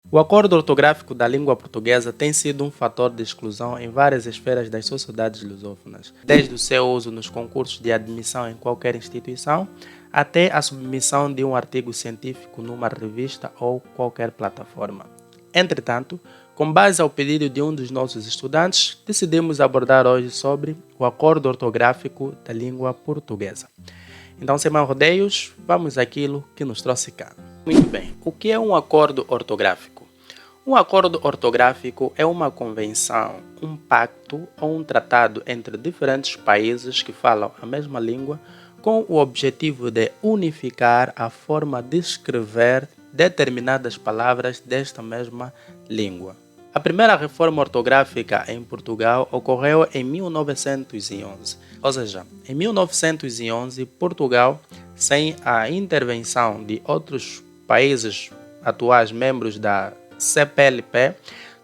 O acordo ortográfico da língua portuguesa tem sido um fator de exclusão em várias esferas das sociedades lusófonas, desde o seu uso nos concursos de admissão em qualquer instituição, até a submissão de um artigo científico numa revista ou qualquer plataforma. Entretanto, com base ao pedido de um dos nossos estudantes, decidimos abordar hoje sobre o acordo ortográfico da língua portuguesa. Então, sem mais rodeios, vamos àquilo que nos trouxe cá. Muito bem, o que é um acordo ortográfico? Um acordo ortográfico é uma convenção, um pacto ou um tratado entre diferentes países que falam a mesma língua com o objetivo de unificar a forma de escrever determinadas palavras desta mesma língua. A primeira reforma ortográfica em Portugal ocorreu em 1911, ou seja, em 1911, Portugal, sem a intervenção de outros países atuais membros da CPLP,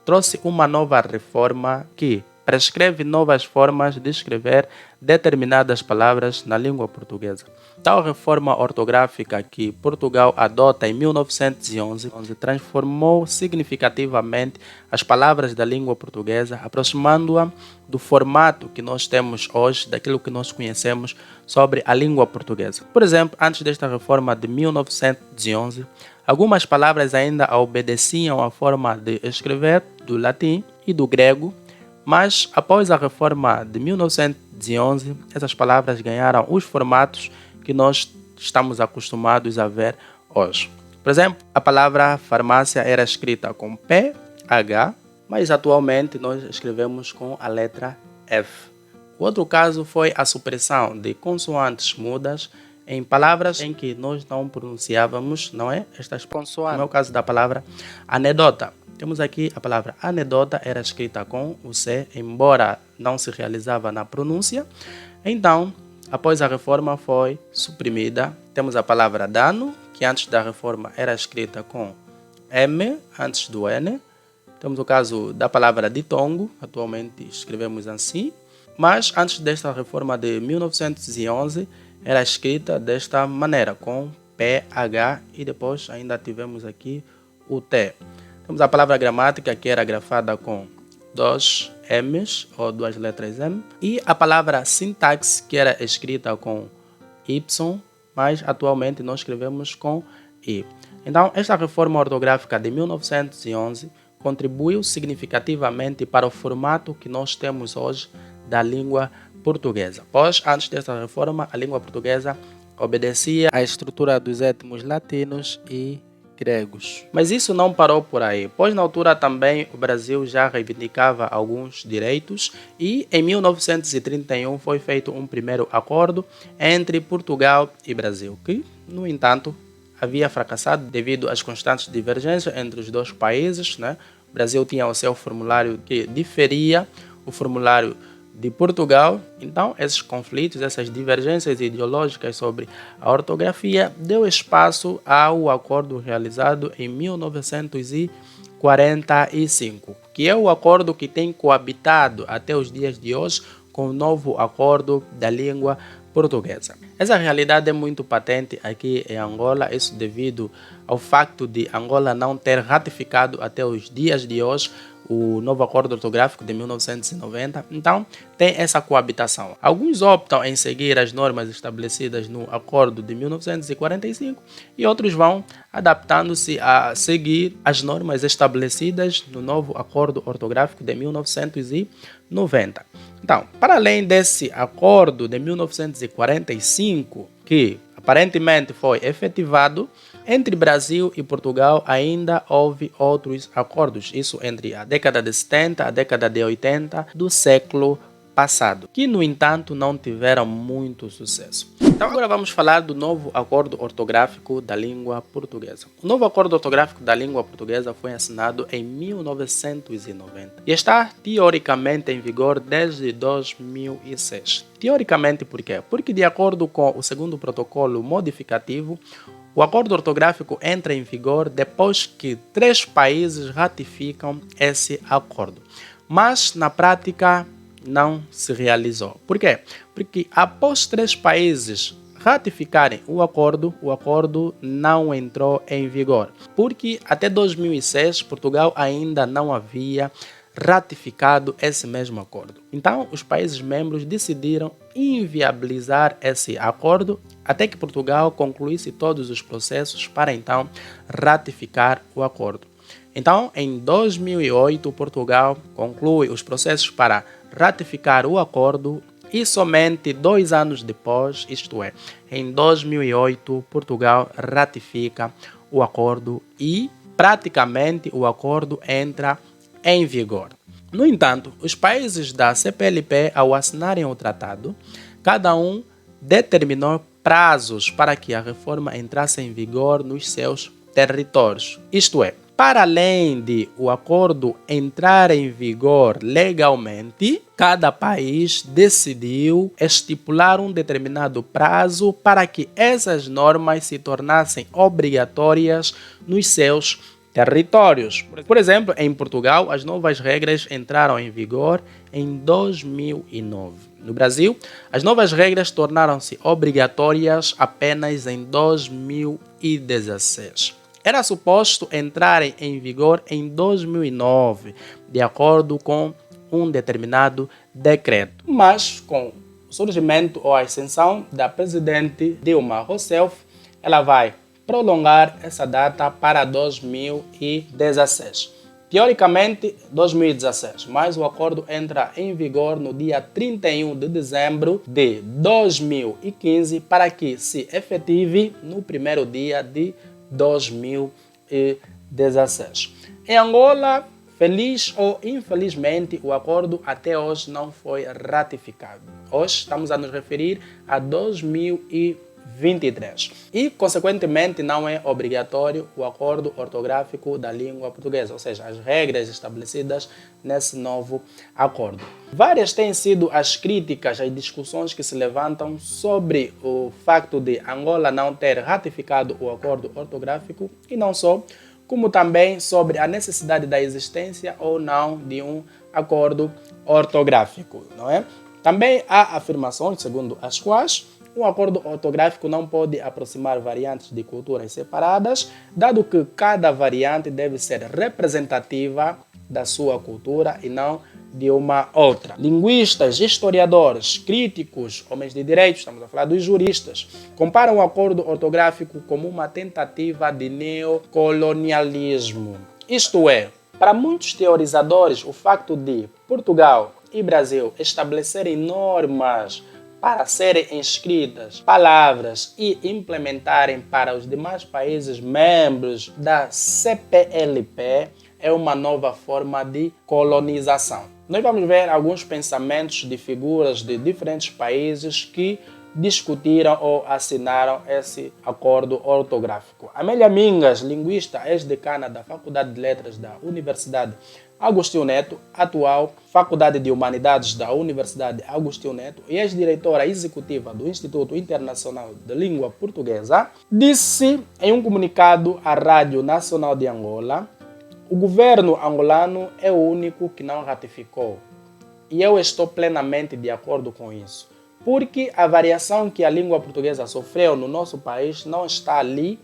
trouxe uma nova reforma que prescreve novas formas de escrever determinadas palavras na língua portuguesa. Tal reforma ortográfica que Portugal adota em 1911 transformou significativamente as palavras da língua portuguesa, aproximando-a do formato que nós temos hoje, daquilo que nós conhecemos sobre a língua portuguesa. Por exemplo, antes desta reforma de 1911, algumas palavras ainda obedeciam à forma de escrever do latim e do grego, mas após a reforma de 1911, essas palavras ganharam os formatos que nós estamos acostumados a ver hoje. Por exemplo, a palavra farmácia era escrita com PH, mas atualmente nós escrevemos com a letra F. O outro caso foi a supressão de consoantes mudas em palavras em que nós não pronunciávamos, não é? Estas consoantes. No é o caso da palavra anedota. Temos aqui a palavra anedota, era escrita com o C, embora não se realizava na pronúncia. Então, após a reforma foi suprimida. Temos a palavra dano, que antes da reforma era escrita com M antes do N. Temos o caso da palavra ditongo, atualmente escrevemos assim. Mas antes desta reforma de 1911, era escrita desta maneira, com PH e depois ainda tivemos aqui o T. Temos a palavra gramática, que era grafada com dois M's ou duas letras M. E a palavra sintaxe, que era escrita com Y, mas atualmente nós escrevemos com I. Então, esta reforma ortográfica de 1911 contribuiu significativamente para o formato que nós temos hoje da língua portuguesa. Pois, antes desta reforma, a língua portuguesa obedecia à estrutura dos étimos latinos e gregos. Mas isso não parou por aí, pois na altura também o Brasil já reivindicava alguns direitos e em 1931 foi feito um primeiro acordo entre Portugal e Brasil, que, no entanto, havia fracassado devido às constantes divergências entre os dois países, né? O Brasil tinha o seu formulário que diferia o formulário de Portugal. Então, esses conflitos, essas divergências ideológicas sobre a ortografia deu espaço ao acordo realizado em 1945, que é o acordo que tem coabitado até os dias de hoje com o novo acordo da língua portuguesa. Essa realidade é muito patente aqui em Angola, isso devido ao facto de Angola não ter ratificado até os dias de hoje o novo acordo ortográfico de 1990, então tem essa coabitação. Alguns optam em seguir as normas estabelecidas no acordo de 1945 e outros vão adaptando-se a seguir as normas estabelecidas no novo acordo ortográfico de 1990. Então, para além desse acordo de 1945, que aparentemente foi efetivado, entre Brasil e Portugal ainda houve outros acordos, isso entre a década de 70 e a década de 80 do século passado, que no entanto não tiveram muito sucesso. Então agora vamos falar do novo acordo ortográfico da língua portuguesa. O novo acordo ortográfico da língua portuguesa foi assinado em 1990 e está teoricamente em vigor desde 2006. Teoricamente por quê? Porque de acordo com o segundo protocolo modificativo, o acordo ortográfico entra em vigor depois que 3 países ratificam esse acordo. Mas, na prática, não se realizou. Por quê? Porque após 3 países ratificarem o acordo não entrou em vigor, porque até 2006 Portugal ainda não havia ratificado esse mesmo acordo. Então, os países membros decidiram inviabilizar esse acordo até que Portugal concluísse todos os processos para então ratificar o acordo. Então, em 2008, Portugal conclui os processos para ratificar o acordo e somente 2 anos depois, isto é, em 2008, Portugal ratifica o acordo e praticamente o acordo entra em vigor. No entanto, os países da CPLP, ao assinarem o tratado, cada um determinou prazos para que a reforma entrasse em vigor nos seus territórios. Isto é, para além de o acordo entrar em vigor legalmente, cada país decidiu estipular um determinado prazo para que essas normas se tornassem obrigatórias nos seus territórios. Por exemplo, em Portugal, as novas regras entraram em vigor em 2009. No Brasil, as novas regras tornaram-se obrigatórias apenas em 2016. Era suposto entrarem em vigor em 2009, de acordo com um determinado decreto. Mas, com o surgimento ou a ascensão da presidente Dilma Rousseff, ela vai prolongar essa data para 2016. Teoricamente, 2016, mas o acordo entra em vigor no dia 31 de dezembro de 2015 para que se efetive no primeiro dia de 2016. Em Angola, feliz ou infelizmente, o acordo até hoje não foi ratificado. Hoje estamos a nos referir a 2023 e, consequentemente, não é obrigatório o acordo ortográfico da língua portuguesa, ou seja, as regras estabelecidas nesse novo acordo. Várias têm sido as críticas, as discussões que se levantam sobre o facto de Angola não ter ratificado o acordo ortográfico e não só, como também sobre a necessidade da existência ou não de um acordo ortográfico, não é? Também há afirmações segundo as quais um acordo ortográfico não pode aproximar variantes de culturas separadas, dado que cada variante deve ser representativa da sua cultura e não de uma outra. Linguistas, historiadores, críticos, homens de direito, estamos a falar dos juristas, comparam o acordo ortográfico como uma tentativa de neocolonialismo. Isto é, para muitos teorizadores, o facto de Portugal e Brasil estabelecerem normas para serem inscritas palavras e implementarem para os demais países membros da CPLP é uma nova forma de colonização. Nós vamos ver alguns pensamentos de figuras de diferentes países que discutiram ou assinaram esse acordo ortográfico. Amélia Mingas, linguista, ex-decana da Faculdade de Letras da Universidade Agostinho Neto, atual Faculdade de Humanidades da Universidade Agostinho Neto e ex-diretora executiva do Instituto Internacional de Língua Portuguesa, disse em um comunicado à Rádio Nacional de Angola: o governo angolano é o único que não ratificou. E eu estou plenamente de acordo com isso, porque a variação que a língua portuguesa sofreu no nosso país não está ali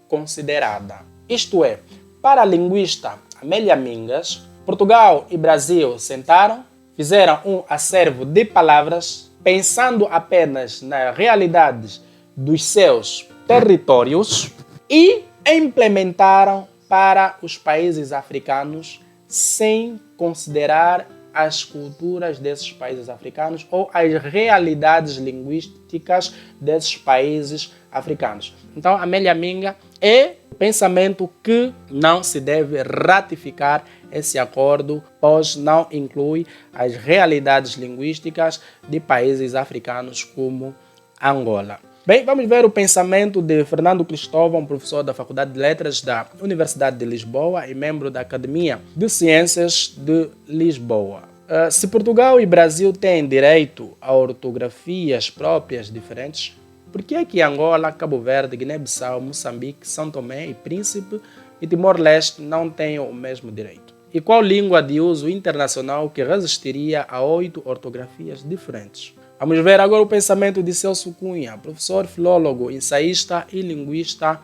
considerada. Isto é, para a linguista Amélia Mingas, Portugal e Brasil sentaram, fizeram um acervo de palavras, pensando apenas nas realidades dos seus territórios e implementaram para os países africanos sem considerar as culturas desses países africanos ou as realidades linguísticas desses países africanos. Então, Amélia Minga é o pensamento que não se deve ratificar esse acordo, pois não inclui as realidades linguísticas de países africanos como Angola. Bem, vamos ver o pensamento de Fernando Cristóvão, professor da Faculdade de Letras da Universidade de Lisboa e membro da Academia de Ciências de Lisboa. Se Portugal e Brasil têm direito a ortografias próprias diferentes, por que é que Angola, Cabo Verde, Guiné-Bissau, Moçambique, São Tomé e Príncipe e Timor-Leste não têm o mesmo direito? E qual língua de uso internacional que resistiria a 8 ortografias diferentes? Vamos ver agora o pensamento de Celso Cunha, professor, filólogo, ensaísta e linguista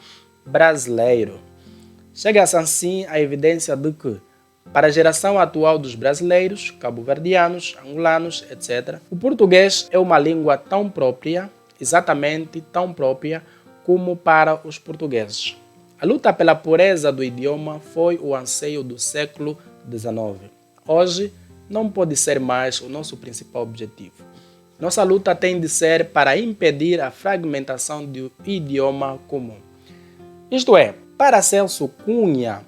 brasileiro. Chega-se assim a evidência de que, para a geração atual dos brasileiros, cabo-verdianos, angolanos, etc., o português é uma língua tão própria, exatamente tão própria, como para os portugueses. A luta pela pureza do idioma foi o anseio do século XIX. Hoje, não pode ser mais o nosso principal objetivo. Nossa luta tem de ser para impedir a fragmentação do idioma comum. Isto é, para Celso Cunha,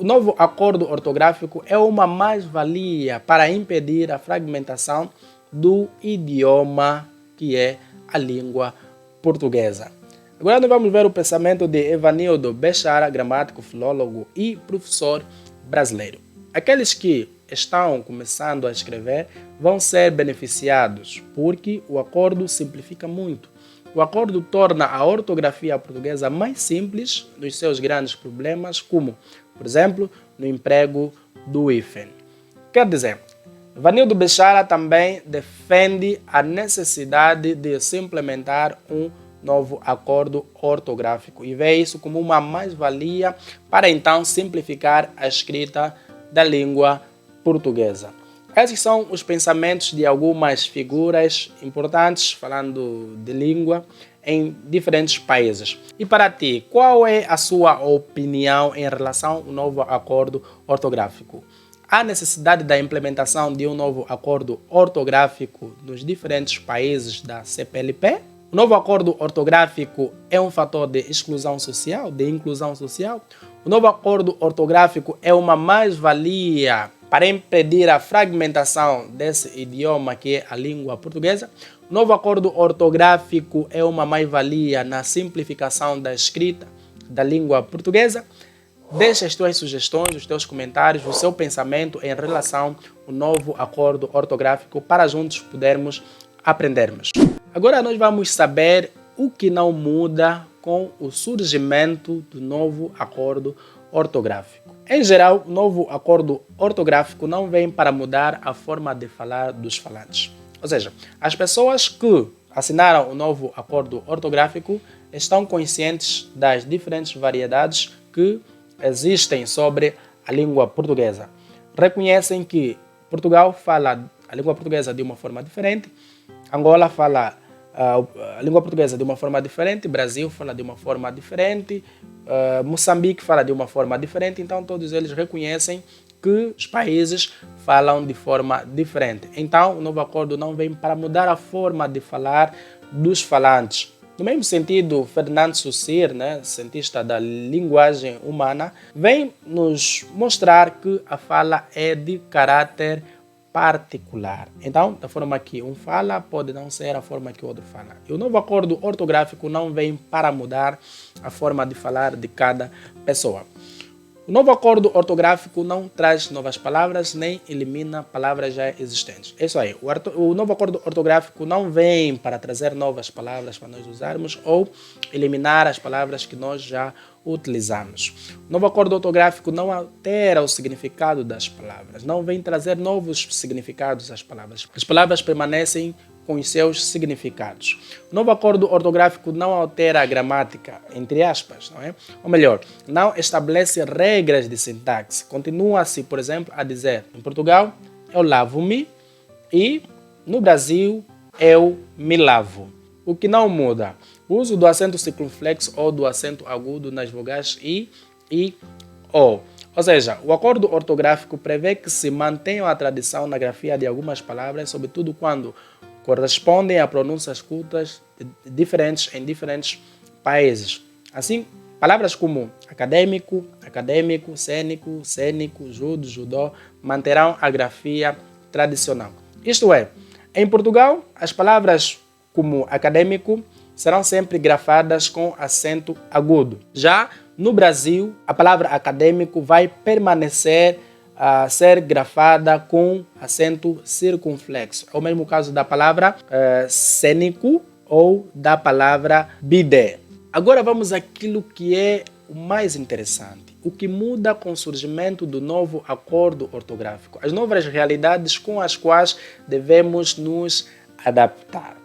o novo acordo ortográfico é uma mais-valia para impedir a fragmentação do idioma que é a língua portuguesa. Agora nós vamos ver o pensamento de Evanildo Bechara, gramático, filólogo e professor brasileiro. Aqueles que estão começando a escrever vão ser beneficiados, porque o acordo simplifica muito. O acordo torna a ortografia portuguesa mais simples nos seus grandes problemas, como, por exemplo, no emprego do hífen. Quer dizer, Evanildo Bechara também defende a necessidade de se implementar um novo acordo ortográfico e vê isso como uma mais-valia para então simplificar a escrita da língua portuguesa. Esses são os pensamentos de algumas figuras importantes, falando de língua, em diferentes países. E para ti, qual é a sua opinião em relação ao novo acordo ortográfico? Há necessidade da implementação de um novo acordo ortográfico nos diferentes países da CPLP? O novo acordo ortográfico é um fator de exclusão social, de inclusão social? O novo acordo ortográfico é uma mais-valia para impedir a fragmentação desse idioma que é a língua portuguesa? O novo acordo ortográfico é uma mais-valia na simplificação da escrita da língua portuguesa? Deixe as tuas sugestões, os teus comentários, o seu pensamento em relação ao novo acordo ortográfico para juntos podermos aprendermos. Agora nós vamos saber o que não muda com o surgimento do novo acordo ortográfico. Em geral, o novo acordo ortográfico não vem para mudar a forma de falar dos falantes. Ou seja, as pessoas que assinaram o novo acordo ortográfico estão conscientes das diferentes variedades que existem sobre a língua portuguesa. Reconhecem que Portugal fala a língua portuguesa de uma forma diferente, Angola fala a língua portuguesa de uma forma diferente, Brasil fala de uma forma diferente, Moçambique fala de uma forma diferente, então todos eles reconhecem que os países falam de forma diferente. Então o novo acordo não vem para mudar a forma de falar dos falantes. No mesmo sentido, Ferdinand Saussure, cientista da linguagem humana, vem nos mostrar que a fala é de caráter particular. Então, da forma que um fala, pode não ser a forma que o outro fala. E o novo acordo ortográfico não vem para mudar a forma de falar de cada pessoa. O novo acordo ortográfico não traz novas palavras nem elimina palavras já existentes. É isso aí. O novo acordo ortográfico não vem para trazer novas palavras para nós usarmos ou eliminar as palavras que nós já utilizamos. O novo acordo ortográfico não altera o significado das palavras, não vem trazer novos significados às palavras. As palavras permanecem com os seus significados. O novo acordo ortográfico não altera a gramática, entre aspas, não é? Ou melhor, não estabelece regras de sintaxe. Continua-se, por exemplo, a dizer, em Portugal, eu lavo-me e no Brasil, eu me lavo. O que não muda, o uso do acento circunflexo ou do acento agudo nas vogais I e O. Ou seja, o acordo ortográfico prevê que se mantenha a tradição na grafia de algumas palavras, sobretudo quando correspondem a pronúncias cultas diferentes em diferentes países. Assim, palavras como acadêmico, acadêmico, cênico, cênico, judo, judô manterão a grafia tradicional. Isto é, em Portugal, as palavras como acadêmico serão sempre grafadas com acento agudo. Já no Brasil, a palavra acadêmico vai permanecer a ser grafada com acento circunflexo. É o mesmo caso da palavra cênico ou da palavra bidé. Agora vamos àquilo que é o mais interessante. O que muda com o surgimento do novo acordo ortográfico. As novas realidades com as quais devemos nos adaptar.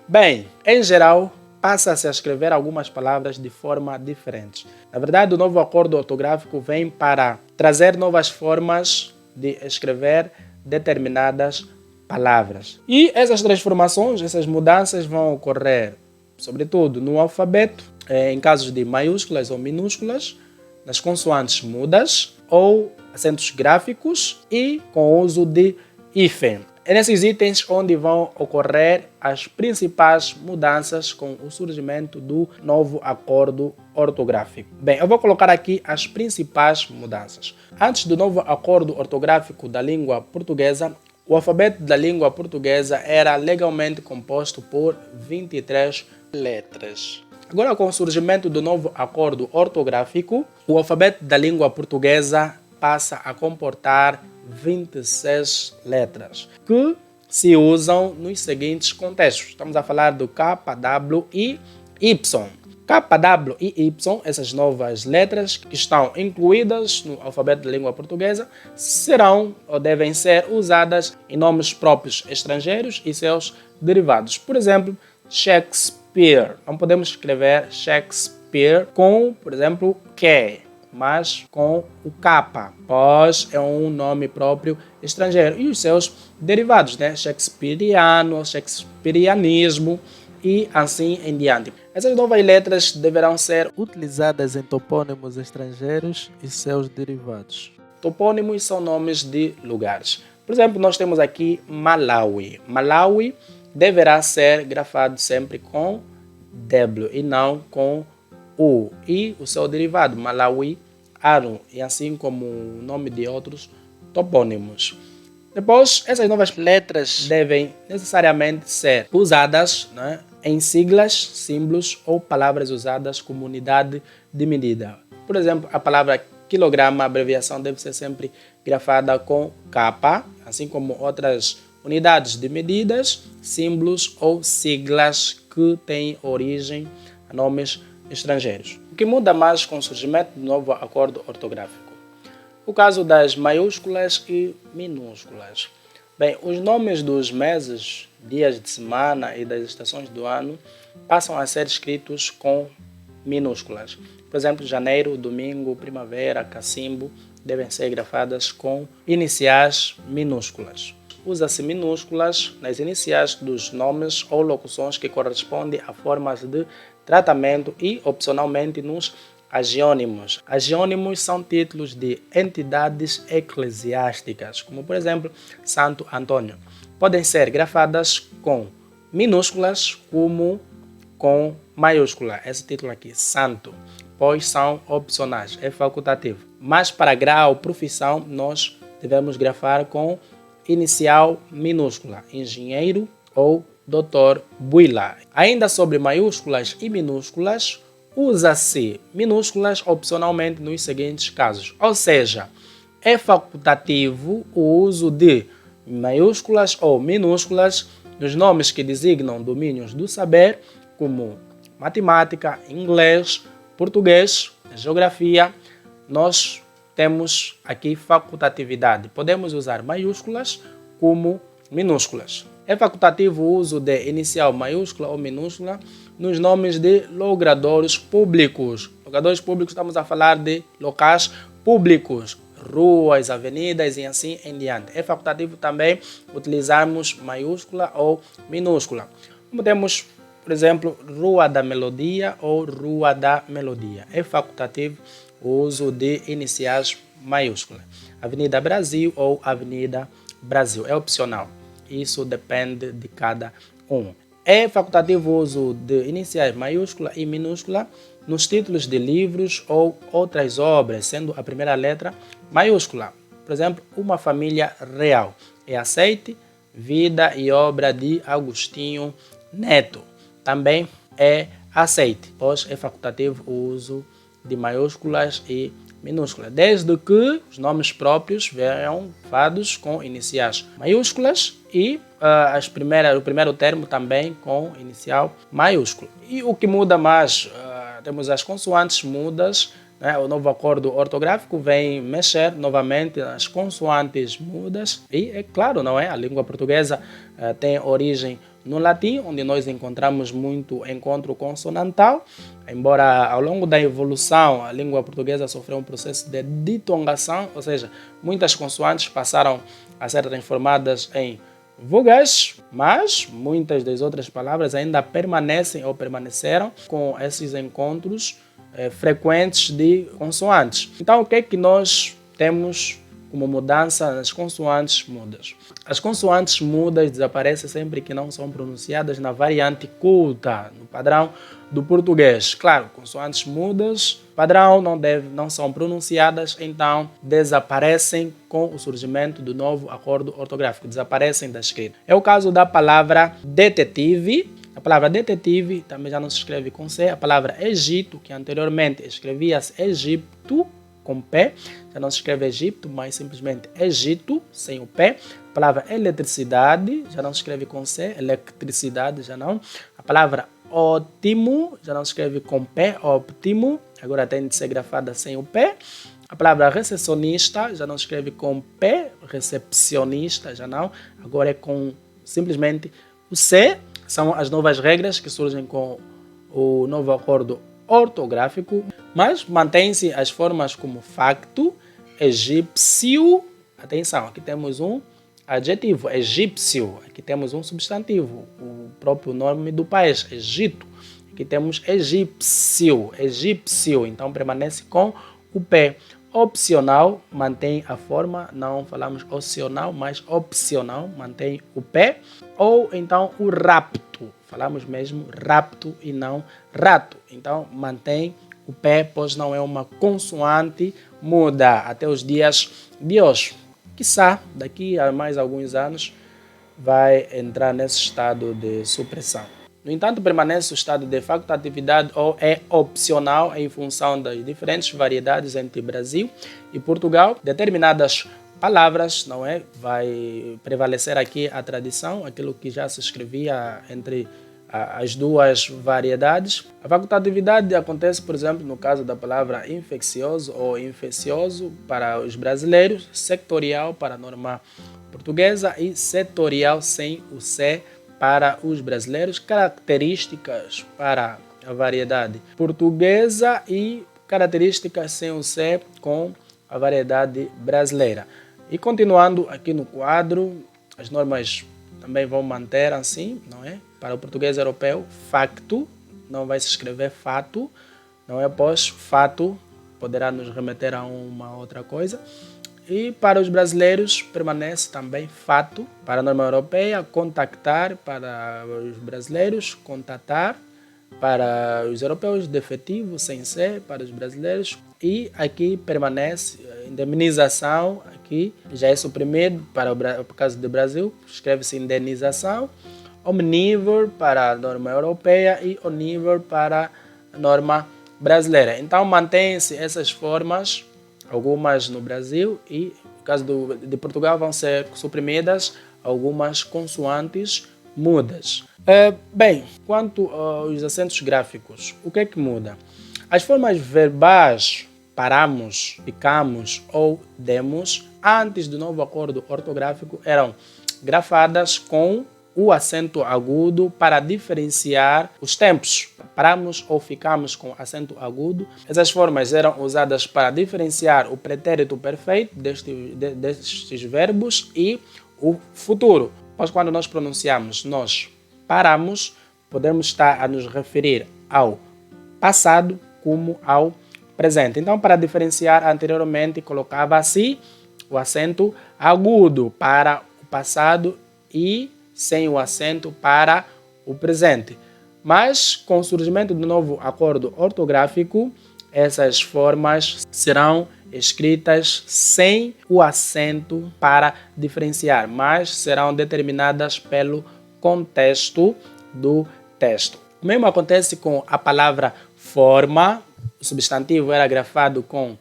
Bem, em geral, passa-se a escrever algumas palavras de forma diferente. Na verdade, o novo acordo ortográfico vem para trazer novas formas de escrever determinadas palavras. E essas transformações, essas mudanças vão ocorrer, sobretudo no alfabeto, em casos de maiúsculas ou minúsculas, nas consoantes mudas ou acentos gráficos e com o uso de hífen. É nesses itens onde vão ocorrer as principais mudanças com o surgimento do novo acordo ortográfico. Bem, eu vou colocar aqui as principais mudanças. Antes do novo acordo ortográfico da língua portuguesa, o alfabeto da língua portuguesa era legalmente composto por 23 letras. Agora, com o surgimento do novo acordo ortográfico, o alfabeto da língua portuguesa passa a comportar 26 letras, que se usam nos seguintes contextos. Estamos a falar do K, W e Y. K, W e Y, essas novas letras que estão incluídas no alfabeto da língua portuguesa, serão ou devem ser usadas em nomes próprios estrangeiros e seus derivados. Por exemplo, Shakespeare. Não podemos escrever Shakespeare com, por exemplo, Q, mas com o K, pois é um nome próprio estrangeiro. E os seus derivados, né? Shakespeariano, Shakespearianismo e assim em diante. Essas novas letras deverão ser utilizadas em topônimos estrangeiros e seus derivados. Topônimos são nomes de lugares. Por exemplo, nós temos aqui Malawi. Malawi deverá ser grafado sempre com W e não com U. E o seu derivado, Malawi, Aru, e assim como o nome de outros topônimos. Depois, essas novas letras devem necessariamente ser usadas, né, em siglas, símbolos ou palavras usadas como unidade de medida. Por exemplo, a palavra quilograma, a abreviação deve ser sempre grafada com K, assim como outras unidades de medidas, símbolos ou siglas que têm origem a nomes estrangeiros. O que muda mais com o surgimento do novo acordo ortográfico? O caso das maiúsculas e minúsculas. Bem, os nomes dos meses, dias de semana e das estações do ano passam a ser escritos com minúsculas. Por exemplo, janeiro, domingo, primavera, cacimbo devem ser grafadas com iniciais minúsculas. Usa-se minúsculas nas iniciais dos nomes ou locuções que correspondem a formas de tratamento e, opcionalmente, nos agiônimos. Agiônimos são títulos de entidades eclesiásticas, como, por exemplo, Santo Antônio. Podem ser grafadas com minúsculas como com maiúscula. Esse título aqui, Santo, pois são opcionais, é facultativo. Mas para grau, profissão, nós devemos grafar com inicial minúscula, engenheiro ou Dr. Buila. Ainda sobre maiúsculas e minúsculas, usa-se minúsculas opcionalmente nos seguintes casos. Ou seja, é facultativo o uso de maiúsculas ou minúsculas nos nomes que designam domínios do saber, como matemática, inglês, português, geografia. Nós temos aqui facultatividade. Podemos usar maiúsculas como minúsculas. É facultativo o uso de inicial maiúscula ou minúscula nos nomes de logradouros públicos. Logradouros públicos, estamos a falar de locais públicos, ruas, avenidas e assim em diante. É facultativo também utilizarmos maiúscula ou minúscula. Como temos, por exemplo, Rua da Melodia ou Rua da Melodia. É facultativo o uso de iniciais maiúsculas. Avenida Brasil ou Avenida Brasil. É opcional. Isso depende de cada um. É facultativo o uso de iniciais maiúscula e minúscula nos títulos de livros ou outras obras, sendo a primeira letra maiúscula. Por exemplo, Uma Família Real. É aceite, vida e obra de Agostinho Neto. Também é aceite, pois é facultativo o uso de maiúsculas e minúsculas, desde que os nomes próprios venham fados com iniciais maiúsculas e o primeiro termo também com inicial maiúsculo. E o que muda mais, temos as consoantes mudas né? O novo acordo ortográfico vem mexer novamente nas consoantes mudas e, é claro, não é? A língua portuguesa tem origem no latim, onde nós encontramos muito encontro consonantal, embora ao longo da evolução a língua portuguesa sofreu um processo de ditongação, ou seja, muitas consoantes passaram a ser transformadas em vogais, mas muitas das outras palavras ainda permanecem ou permaneceram com esses encontros frequentes de consoantes. Então, o que é que nós temos como mudança nas consoantes mudas? As consoantes mudas desaparecem sempre que não são pronunciadas na variante culta, no padrão do português. Claro, consoantes mudas, padrão, não são pronunciadas, então desaparecem com o surgimento do novo acordo ortográfico, desaparecem da escrita. É o caso da palavra detetive. A palavra detetive também já não se escreve com C. A palavra Egito, que anteriormente escrevia-se Egipto, com P, já não se escreve Egito, mas simplesmente Egito, sem o P. A palavra eletricidade, já não se escreve com C, eletricidade já não. A palavra ótimo, já não se escreve com P, óptimo, agora tem de ser grafada sem o P. A palavra recepcionista, já não se escreve com P, recepcionista, já não, agora é com simplesmente o C. São as novas regras que surgem com o novo acordo ortográfico, mas mantém-se as formas como facto, egípcio. Atenção, aqui temos um adjetivo, egípcio. Aqui temos um substantivo, o próprio nome do país, Egito. Aqui temos egípcio, egípcio, então permanece com o P. Opcional, mantém a forma, não falamos opcional, mas opcional, mantém o P. Ou então o rapto, falamos mesmo rapto e não rato. Então mantém o P, pois não é uma consoante muda até os dias de hoje. Quiçá, daqui a mais alguns anos, vai entrar nesse estado de supressão. No entanto, permanece o estado de facultatividade ou é opcional em função das diferentes variedades entre Brasil e Portugal. Determinadas palavras, não é? Vai prevalecer aqui a tradição, aquilo que já se escrevia entre as duas variedades. A facultatividade acontece, por exemplo, no caso da palavra infeccioso ou infeccioso para os brasileiros, sectorial para a norma portuguesa e setorial sem o C para os brasileiros, características para a variedade portuguesa e características sem o C com a variedade brasileira. E continuando aqui no quadro, as normas também vão manter assim, não é? Para o português europeu, facto, não vai se escrever fato, não é? Pois fato poderá nos remeter a uma outra coisa. E para os brasileiros permanece também fato. Para a norma europeia, contactar. Para os brasileiros, contatar. Para os europeus, defetivo, sem ser. Para os brasileiros. E aqui permanece indemnização. Aqui já é suprimido para o caso do Brasil. Escreve-se indenização. Omnívoro para a norma europeia e onívoro para a norma brasileira. Então mantém-se essas formas, algumas no Brasil, e no caso de Portugal vão ser suprimidas algumas consoantes mudas. Bem, quanto aos acentos gráficos, o que é que muda? As formas verbais paramos, ficamos ou demos, antes do novo acordo ortográfico, eram grafadas com o acento agudo para diferenciar os tempos. Paramos ou ficamos com acento agudo. Essas formas eram usadas para diferenciar o pretérito perfeito destes verbos e o futuro. Pois quando nós pronunciamos nós paramos, podemos estar a nos referir ao passado como ao presente. Então, para diferenciar, anteriormente colocava-se o acento agudo para o passado e sem o acento para o presente. Mas, com o surgimento do novo acordo ortográfico, essas formas serão escritas sem o acento para diferenciar, mas serão determinadas pelo contexto do texto. O mesmo acontece com a palavra forma. O substantivo era grafado com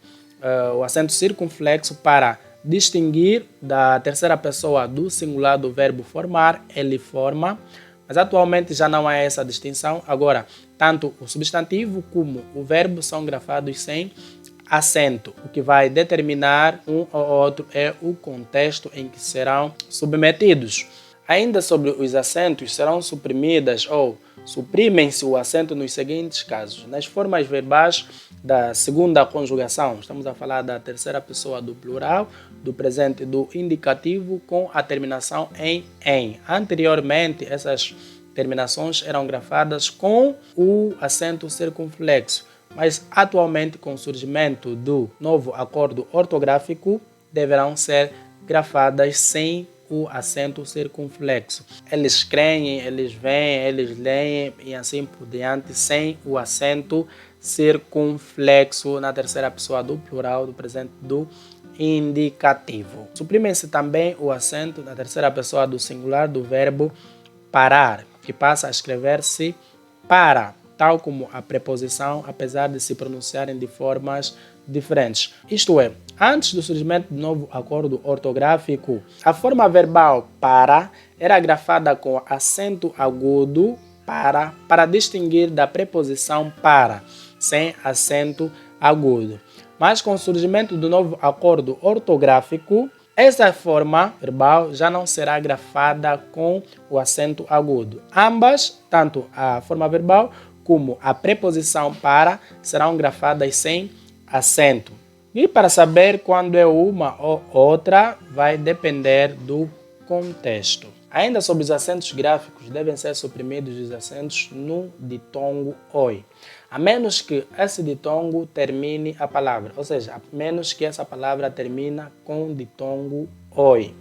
o acento circunflexo para distinguir da terceira pessoa do singular do verbo formar, ele forma, mas atualmente já não há essa distinção. Agora, tanto o substantivo como o verbo são grafados sem acento. O que vai determinar um ou outro é o contexto em que serão submetidos. Ainda sobre os acentos, serão suprimidas ou suprimem-se o acento nos seguintes casos. Nas formas verbais da segunda conjugação, estamos a falar da terceira pessoa do plural, do presente do indicativo com a terminação em. Anteriormente, essas terminações eram grafadas com o acento circunflexo, mas atualmente, com o surgimento do novo acordo ortográfico, deverão ser grafadas sem o acento circunflexo. Eles creem, eles veem, eles leem e assim por diante, sem o acento circunflexo na terceira pessoa do plural, do presente do indicativo. Suprime-se também o acento na terceira pessoa do singular do verbo parar, que passa a escrever-se para, tal como a preposição, apesar de se pronunciarem de formas diferentes. Isto é, antes do surgimento do novo acordo ortográfico, a forma verbal para era grafada com acento agudo para distinguir da preposição para, sem acento agudo. Mas com o surgimento do novo acordo ortográfico, essa forma verbal já não será grafada com o acento agudo. Ambas, tanto a forma verbal como a preposição para, serão grafadas sem acento. E para saber quando é uma ou outra, vai depender do contexto. Ainda sobre os acentos gráficos, devem ser suprimidos os acentos no ditongo oi, a menos que esse ditongo termine a palavra, ou seja, a menos que essa palavra termine com ditongo oi.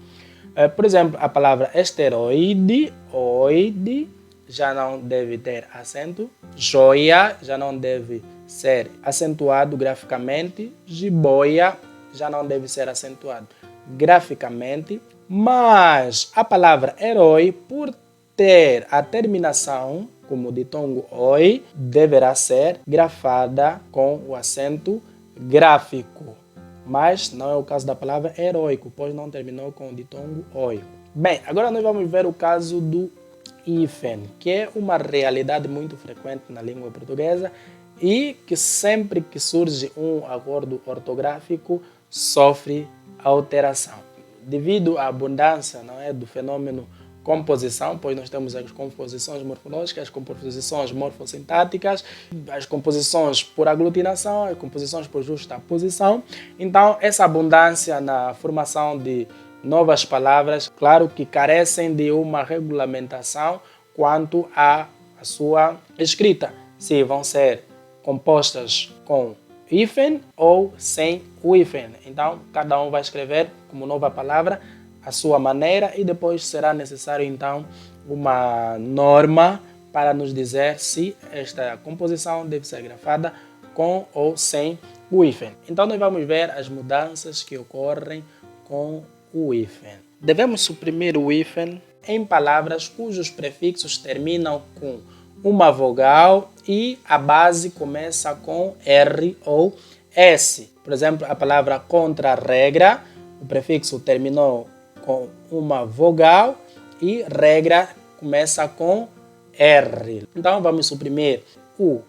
Por exemplo, a palavra esteroide, oide, já não deve ter acento. Joia já não deve ser acentuado graficamente. Jiboia já não deve ser acentuado graficamente. Mas a palavra herói, por ter a terminação como ditongo oi, deverá ser grafada com o acento gráfico. Mas não é o caso da palavra heróico, pois não terminou com o ditongo oi. Bem, agora nós vamos ver o caso do hífen, que é uma realidade muito frequente na língua portuguesa e que sempre que surge um acordo ortográfico sofre alteração. Devido à abundância, não é, do fenômeno composição, pois nós temos as composições morfológicas, as composições morfossintáticas, as composições por aglutinação, as composições por justaposição. Então, essa abundância na formação de novas palavras, claro que carecem de uma regulamentação quanto à sua escrita, se vão ser compostas com hífen ou sem o hífen. Então, cada um vai escrever como nova palavra a sua maneira e depois será necessário, então, uma norma para nos dizer se esta composição deve ser grafada com ou sem o hífen. Então, nós vamos ver as mudanças que ocorrem com o hífen. Devemos suprimir o hífen em palavras cujos prefixos terminam com uma vogal e a base começa com R ou S. Por exemplo, a palavra contra-regra, o prefixo terminou com uma vogal e regra começa com R. Então vamos suprimir o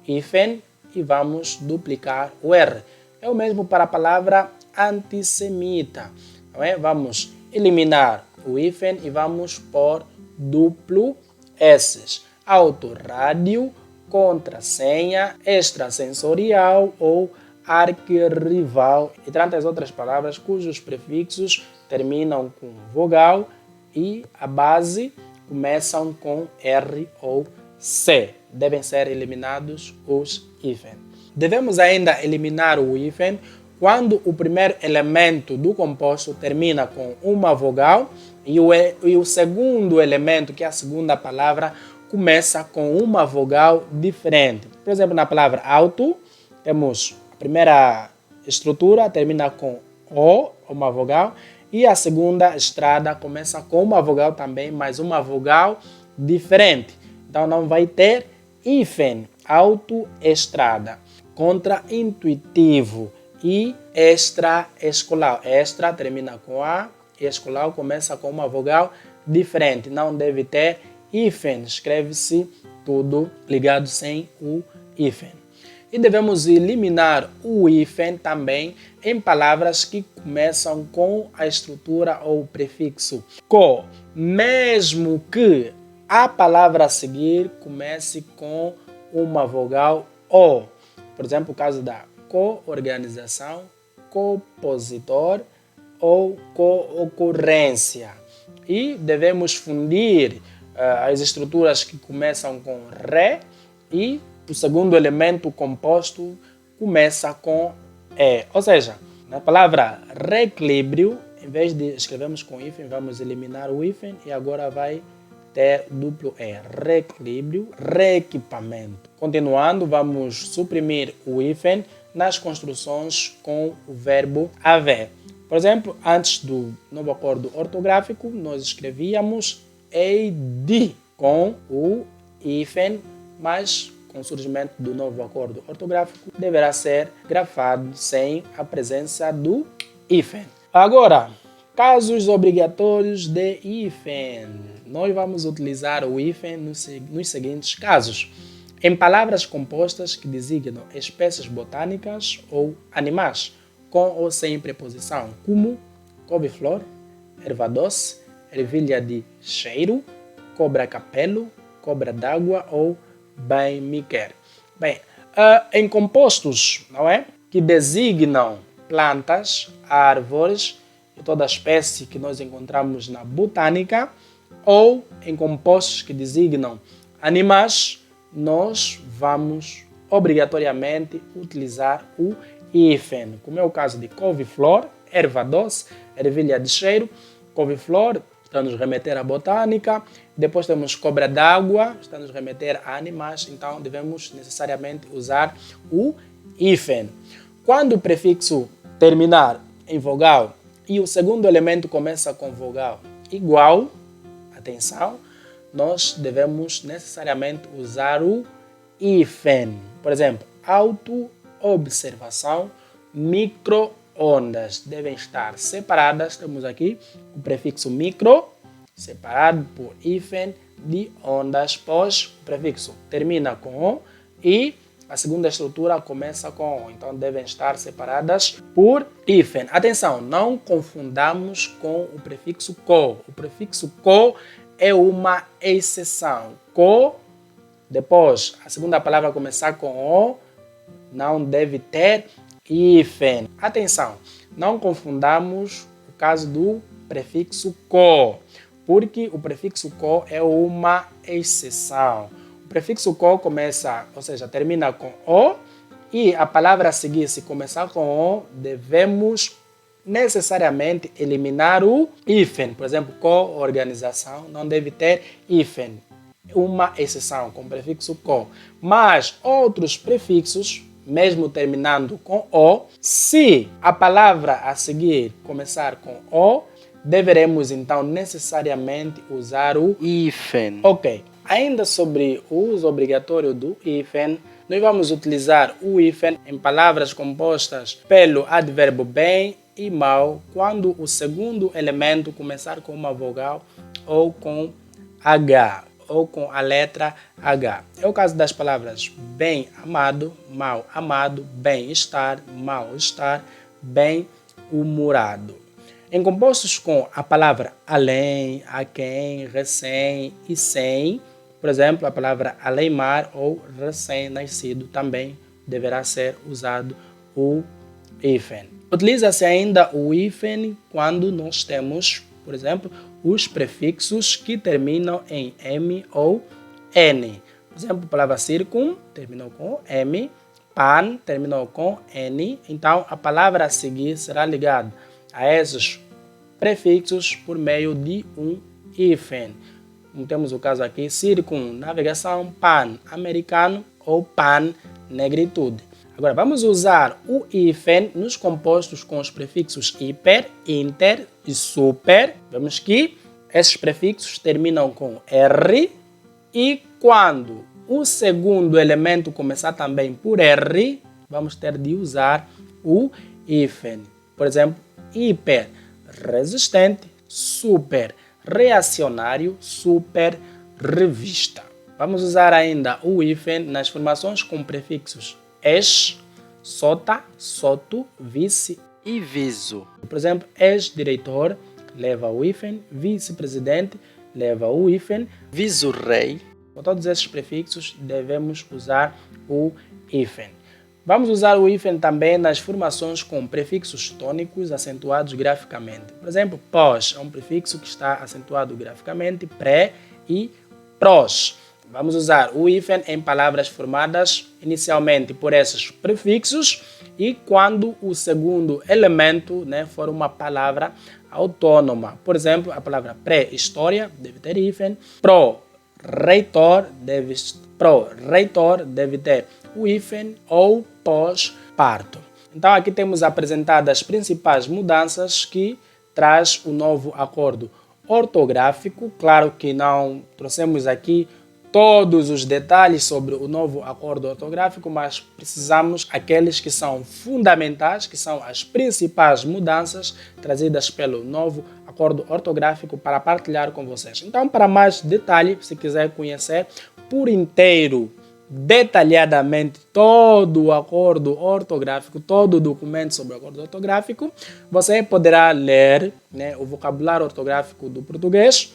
hífen e vamos duplicar o R. É o mesmo para a palavra antissemita. Não é? Vamos eliminar o hífen e vamos pôr duplo S. Autorádio, contrassenha, extrasensorial ou arquirrival e tantas outras palavras cujos prefixos terminam com vogal e a base começam com R ou C. Devem ser eliminados os hífen. Devemos ainda eliminar o hífen quando o primeiro elemento do composto termina com uma vogal e o segundo elemento, que é a segunda palavra, começa com uma vogal diferente. Por exemplo, na palavra auto, temos a primeira estrutura, termina com O, uma vogal, e a segunda estrada começa com uma vogal também, mas uma vogal diferente. Então não vai ter hífen, autoestrada, contraintuitivo e extraescolar. Extra termina com A e escolar começa com uma vogal diferente. Não deve ter hífen, escreve-se tudo ligado sem o hífen. E devemos eliminar o hífen também em palavras que começam com a estrutura ou prefixo co, mesmo que a palavra a seguir comece com uma vogal O. Por exemplo, o caso da co-organização, compositor ou co-ocorrência. E devemos fundir as estruturas que começam com Re e o segundo elemento composto começa com E. Ou seja, na palavra reequilíbrio, em vez de escrevermos com hífen, vamos eliminar o hífen e agora vai ter duplo E. Reequilíbrio, reequipamento. Continuando, vamos suprimir o hífen nas construções com o verbo haver. Por exemplo, antes do novo acordo ortográfico, nós escrevíamos EID com o hífen, mas com o surgimento do novo acordo ortográfico, deverá ser grafado sem a presença do hífen. Agora, casos obrigatórios de hífen. Nós vamos utilizar o hífen nos seguintes casos. Em palavras compostas que designam espécies botânicas ou animais, com ou sem preposição, como couve-flor, erva doce, ervilha de cheiro, cobra-capelo, cobra d'água ou bem-me-quer. Bem, em compostos, não é? Que designam plantas, árvores e toda a espécie que nós encontramos na botânica, ou em compostos que designam animais, nós vamos obrigatoriamente utilizar o hífen, como é o caso de couve-flor, erva doce, ervilha de cheiro. Couve-flor está a nos remeter à botânica, depois temos cobra d'água, está a nos remeter a animais, então devemos necessariamente usar o hífen. Quando o prefixo terminar em vogal e o segundo elemento começa com vogal igual, atenção, nós devemos necessariamente usar o hífen. Por exemplo, autoobservação, micro-ondas devem estar separadas. Temos aqui o prefixo micro, separado por hífen de ondas, pois o prefixo termina com O e a segunda estrutura começa com O. Então devem estar separadas por hífen. Atenção, não confundamos com o prefixo co. O prefixo co é uma exceção. Co, depois a segunda palavra começar com O, não deve ter hífen. Atenção, não confundamos o caso do prefixo co, porque o prefixo co é uma exceção. O prefixo co começa, ou seja, termina com O, e a palavra a seguir, se começar com O, devemos necessariamente eliminar o hífen. Por exemplo, co-organização não deve ter hífen. Uma exceção com o prefixo co. Mas outros prefixos, mesmo terminando com O, se a palavra a seguir começar com O, deveremos então necessariamente usar o hífen. Ok, ainda sobre o uso obrigatório do hífen, nós vamos utilizar o hífen em palavras compostas pelo advérbio bem e mal, quando o segundo elemento começar com uma vogal ou com H, ou com a letra H. É o caso das palavras bem-amado, mal-amado, bem-estar, mal-estar, bem-humorado. Em compostos com a palavra além, a quem, recém e sem, por exemplo, a palavra além-mar ou recém-nascido também deverá ser usado o hífen. Utiliza-se ainda o hífen quando nós temos, por exemplo, os prefixos que terminam em M ou N. Por exemplo, a palavra circum terminou com M, pan terminou com N, então a palavra a seguir será ligada a esses prefixos por meio de um hífen. Como temos o caso aqui, circunnavegação, pan-americano ou pan-negritude. Agora, vamos usar o hífen nos compostos com os prefixos hiper, inter e super. Vemos que esses prefixos terminam com R e quando o segundo elemento começar também por R, vamos ter de usar o hífen. Por exemplo, hiper, resistente, super, reacionário, super, revista. Vamos usar ainda o hífen nas formações com prefixos ex, sota, soto, vice e viso. Por exemplo, ex-diretor leva o hífen, vice-presidente leva o hífen, vice-rei. Com todos esses prefixos devemos usar o hífen. Vamos usar o hífen também nas formações com prefixos tônicos acentuados graficamente. Por exemplo, pós é um prefixo que está acentuado graficamente, pré e prós. Vamos usar o hífen em palavras formadas inicialmente por esses prefixos e quando o segundo elemento, for uma palavra autônoma. Por exemplo, a palavra pré-história deve ter hífen, pró-reitor deve ter o hífen ou pós-parto. Então aqui temos apresentadas as principais mudanças que traz o novo acordo ortográfico. Claro que não trouxemos aqui todos os detalhes sobre o novo acordo ortográfico, mas precisamos aqueles que são fundamentais, que são as principais mudanças trazidas pelo novo acordo ortográfico para partilhar com vocês. Então, para mais detalhe, se quiser conhecer por inteiro, detalhadamente, todo o acordo ortográfico, todo o documento sobre o acordo ortográfico, você poderá ler o vocabulário ortográfico do português,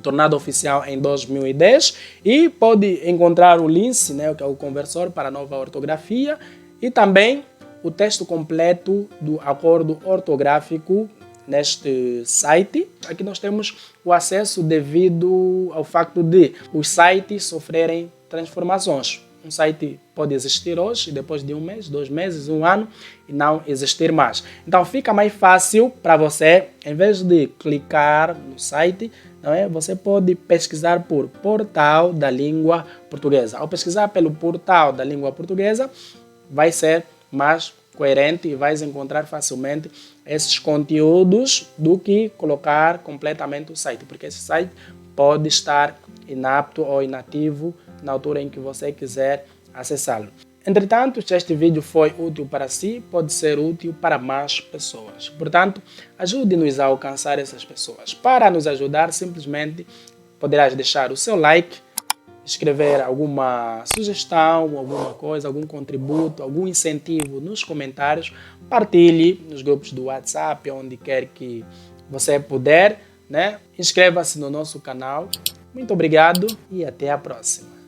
tornado oficial em 2010, e pode encontrar o Lince, que é o conversor para a nova ortografia, e também o texto completo do acordo ortográfico neste site. Aqui nós temos o acesso devido ao facto de os sites sofrerem transformações. Um site pode existir hoje, depois de um mês, 2 meses, 1 ano, e não existir mais. Então fica mais fácil para você, em vez de clicar no site, você pode pesquisar por Portal da Língua Portuguesa. Ao pesquisar pelo Portal da Língua Portuguesa, vai ser mais coerente e vais encontrar facilmente esses conteúdos do que colocar completamente o site, porque esse site pode estar inapto ou inativo na altura em que você quiser acessá-lo. Entretanto, se este vídeo foi útil para si, pode ser útil para mais pessoas. Portanto, ajude-nos a alcançar essas pessoas. Para nos ajudar, simplesmente poderás deixar o seu like, escrever alguma sugestão, alguma coisa, algum contributo, algum incentivo nos comentários, partilhe nos grupos do WhatsApp, onde quer que você puder, Inscreva-se no nosso canal. Muito obrigado e até a próxima.